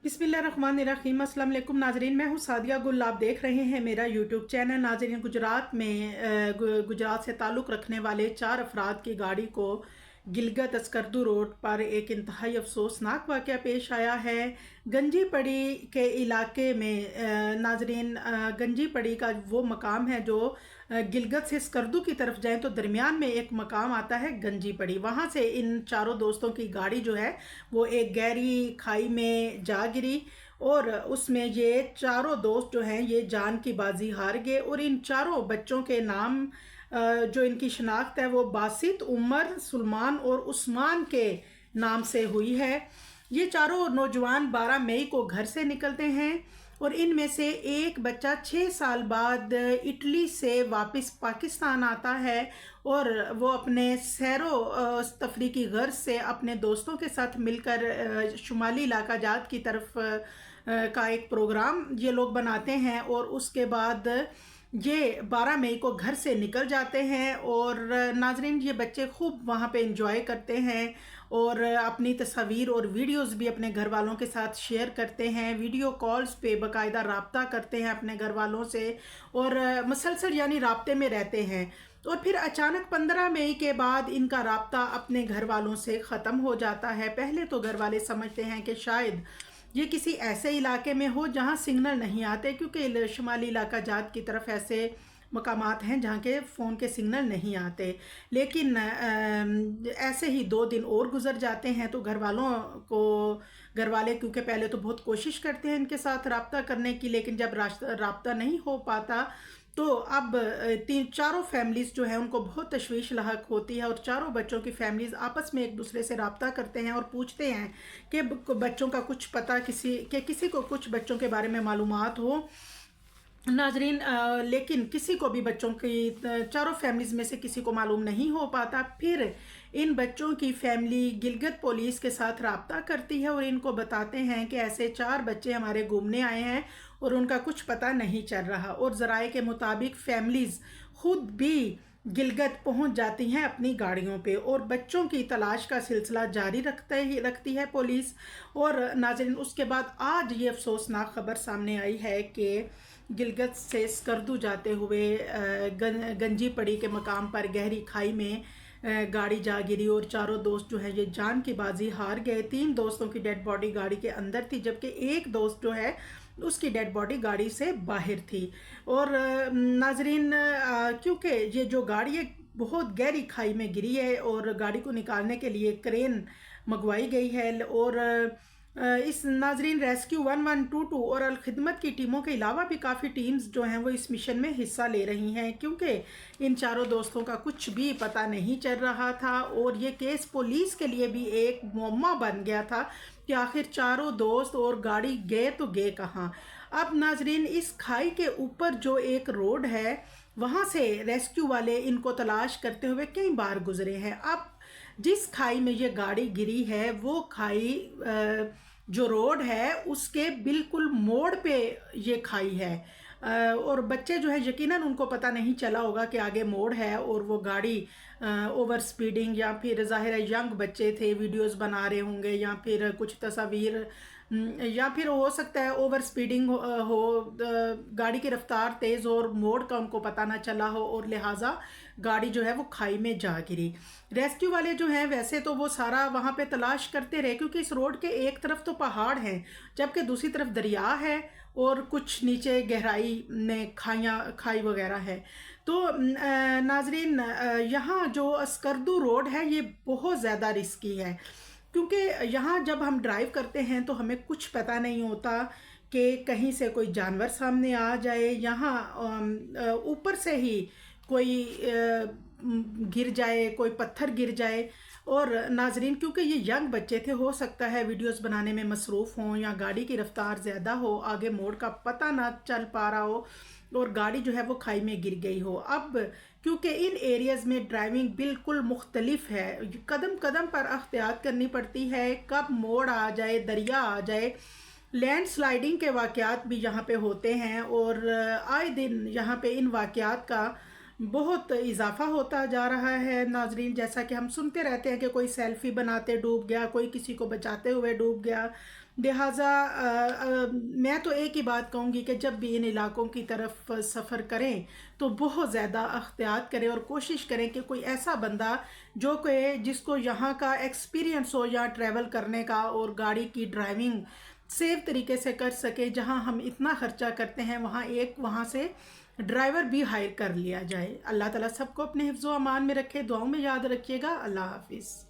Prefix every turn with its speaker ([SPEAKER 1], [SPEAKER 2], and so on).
[SPEAKER 1] बिस्मिल्लाहिर्रहमानिर्रहीम। अस्सलाम वालेकुम नाजरीन, मैं हूँ सादिया गुल। आप देख रहे हैं मेरा यूट्यूब चैनल। नाजरीन, गुजरात से ताल्लुक़ रखने वाले 4 अफराद की गाड़ी को गिलगित अस्करदू रोड पर एक इंतहाई अफसोसनाक वाक़या पेश आया है। गंजी पड़ी के इलाके में नाजरीन, गंजी पड़ी का वो मकाम है जो गिलगित से स्कर्दू की तरफ जाएं तो दरमियान में एक मकाम आता है गंजी पड़ी। वहाँ से इन चारों दोस्तों की गाड़ी जो है वो एक गहरी खाई में जा गिरी और उसमें ये चारों दोस्त जो हैं ये जान की बाजी हार गए। और इन चारों बच्चों के नाम जो इनकी शनाख्त है वो बासित, उमर, सुलमान और उस्मान के नाम से हुई है। ये चारों नौजवान 12 मई को घर से निकलते हैं और इनमें से एक बच्चा 6 साल बाद इटली से वापस पाकिस्तान आता है और वो अपने सैरो तफरी की गर्ज से अपने दोस्तों के साथ मिलकर शुमाली इलाका जात की तरफ का एक प्रोग्राम ये लोग बनाते हैं। और उसके बाद ये 12 मई को घर से निकल जाते हैं और नाजरीन, ये बच्चे खूब वहाँ पे एंजॉय करते हैं और अपनी तस्वीर और वीडियोस भी अपने घर वालों के साथ शेयर करते हैं। वीडियो कॉल्स पे बाकायदा राब्ता करते हैं अपने घर वालों से और मसलसल यानी राब्ते में रहते हैं। और फिर अचानक 15 मई के बाद इनका राब्ता अपने घर वालों से ख़त्म हो जाता है। पहले तो घर वाले समझते हैं कि शायद ये किसी ऐसे इलाके में हो जहाँ सिग्नल नहीं आते, क्योंकि शुमाली इलाका जात की तरफ ऐसे मकामात हैं जहाँ के फ़ोन के सिग्नल नहीं आते। लेकिन ऐसे ही 2 दिन और गुजर जाते हैं तो घर वाले क्योंकि पहले तो बहुत कोशिश करते हैं इनके साथ रब्ता करने की, लेकिन जब रब्ता नहीं हो पाता तो अब चारों फैमिलीज़ जो है उनको बहुत तशवीश लाहक होती है और चारों बच्चों की फैमिलीज़ आपस में एक दूसरे से रब्ता करते हैं और पूछते हैं कि बच्चों का कुछ पता किसी को कुछ बच्चों के बारे में मालूमात हो नाजरीन। लेकिन किसी को भी बच्चों की चारों फैमिलीज़ में से किसी को मालूम नहीं हो पाता। फिर इन बच्चों की फैमिली गिलगित पुलिस के साथ रब्ता करती है और इनको बताते हैं कि ऐसे 4 बच्चे हमारे घूमने आए हैं और उनका कुछ पता नहीं चल रहा। और ज़राए के मुताबिक फैमिलीज़ खुद भी गिलगित पहुंच जाती हैं अपनी गाड़ियों पे और बच्चों की तलाश का सिलसिला जारी रखती है पुलिस। और नाज़रीन, उसके बाद आज ये अफसोसनाक खबर सामने आई है कि गिलगित से स्कर्दू जाते हुए गंजी पड़ी के मकाम पर गहरी खाई में गाड़ी जा गिरी और चारों दोस्त जो है ये जान की बाजी हार गए। 3 दोस्तों की डेड बॉडी गाड़ी के अंदर थी, जबकि एक दोस्त जो है उसकी डेड बॉडी गाड़ी से बाहर थी। और नाजरीन, क्योंकि ये जो गाड़ी है बहुत गहरी खाई में गिरी है और गाड़ी को निकालने के लिए क्रेन मंगवाई गई है और इस नाजरीन रेस्क्यू 1122 और अल खिदमत की टीमों के अलावा भी काफ़ी टीम्स जो हैं वो इस मिशन में हिस्सा ले रही हैं, क्योंकि इन चारों दोस्तों का कुछ भी पता नहीं चल रहा था। और ये केस पुलिस के लिए भी एक मुअम्मा बन गया था कि आखिर चारों दोस्त और गाड़ी गए तो गए कहाँ। अब नाजरीन, इस खाई के ऊपर जो एक रोड है वहाँ से रेस्क्यू वाले इनको तलाश करते हुए कई बार गुजरे हैं। अब जिस खाई में ये गाड़ी गिरी है वो खाई जो रोड है उसके बिल्कुल मोड़ पे ये खाई है और बच्चे जो है यकीनन उनको पता नहीं चला होगा कि आगे मोड़ है और वो गाड़ी ओवर स्पीडिंग या फिर ज़ाहिर है यंग बच्चे थे, वीडियोस बना रहे होंगे या फिर कुछ तस्वीर या फिर हो सकता है ओवर स्पीडिंग हो गाड़ी की रफ्तार तेज़ और मोड़ का उनको पता ना चला हो और लिहाजा गाड़ी जो है वो खाई में जा गिरी। रेस्क्यू वाले जो हैं वैसे तो वो सारा वहाँ पे तलाश करते रहे, क्योंकि इस रोड के एक तरफ तो पहाड़ हैं जबकि दूसरी तरफ दरिया है और कुछ नीचे गहराई में खाई वगैरह है। तो नाजरीन, यहाँ जो अस्करदू रोड है ये बहुत ज़्यादा रिस्की है, क्योंकि यहाँ जब हम ड्राइव करते हैं तो हमें कुछ पता नहीं होता कि कहीं से कोई जानवर सामने आ जाए, यहाँ ऊपर से ही कोई गिर जाए, कोई पत्थर गिर जाए। और नाजरीन, क्योंकि ये यंग बच्चे थे, हो सकता है वीडियोस बनाने में मसरूफ़ हों या गाड़ी की रफ्तार ज़्यादा हो, आगे मोड़ का पता ना चल पा रहा हो और गाड़ी जो है वो खाई में गिर गई हो। अब क्योंकि इन एरियाज़ में ड्राइविंग बिल्कुल मुख्तलिफ है, कदम कदम पर एहतियात करनी पड़ती है, कब मोड़ आ जाए, दरिया आ जाए, लैंड स्लाइडिंग के वाक़यात भी यहाँ पे होते हैं और आए दिन यहाँ पे इन वाक़यात का بہت اضافہ ہوتا جا رہا ہے ناظرین، جیسا کہ ہم سنتے رہتے ہیں کہ کوئی سیلفی بناتے ڈوب گیا، کوئی کسی کو بچاتے ہوئے ڈوب گیا۔ لہٰذا میں تو ایک ہی بات کہوں گی کہ جب بھی ان علاقوں کی طرف سفر کریں تو بہت زیادہ احتیاط کریں اور کوشش کریں کہ کوئی ایسا بندہ جو کہ جس کو یہاں کا ایکسپیرینس ہو یا ٹریول کرنے کا اور گاڑی کی ڈرائیونگ سیف طریقے سے کر سکے۔ جہاں ہم اتنا خرچہ کرتے ہیں وہاں سے ڈرائیور بھی ہائر کر لیا جائے۔ اللہ تعالیٰ سب کو اپنے حفظ و امان میں رکھے، دعاؤں میں یاد رکھیے گا۔ اللہ حافظ۔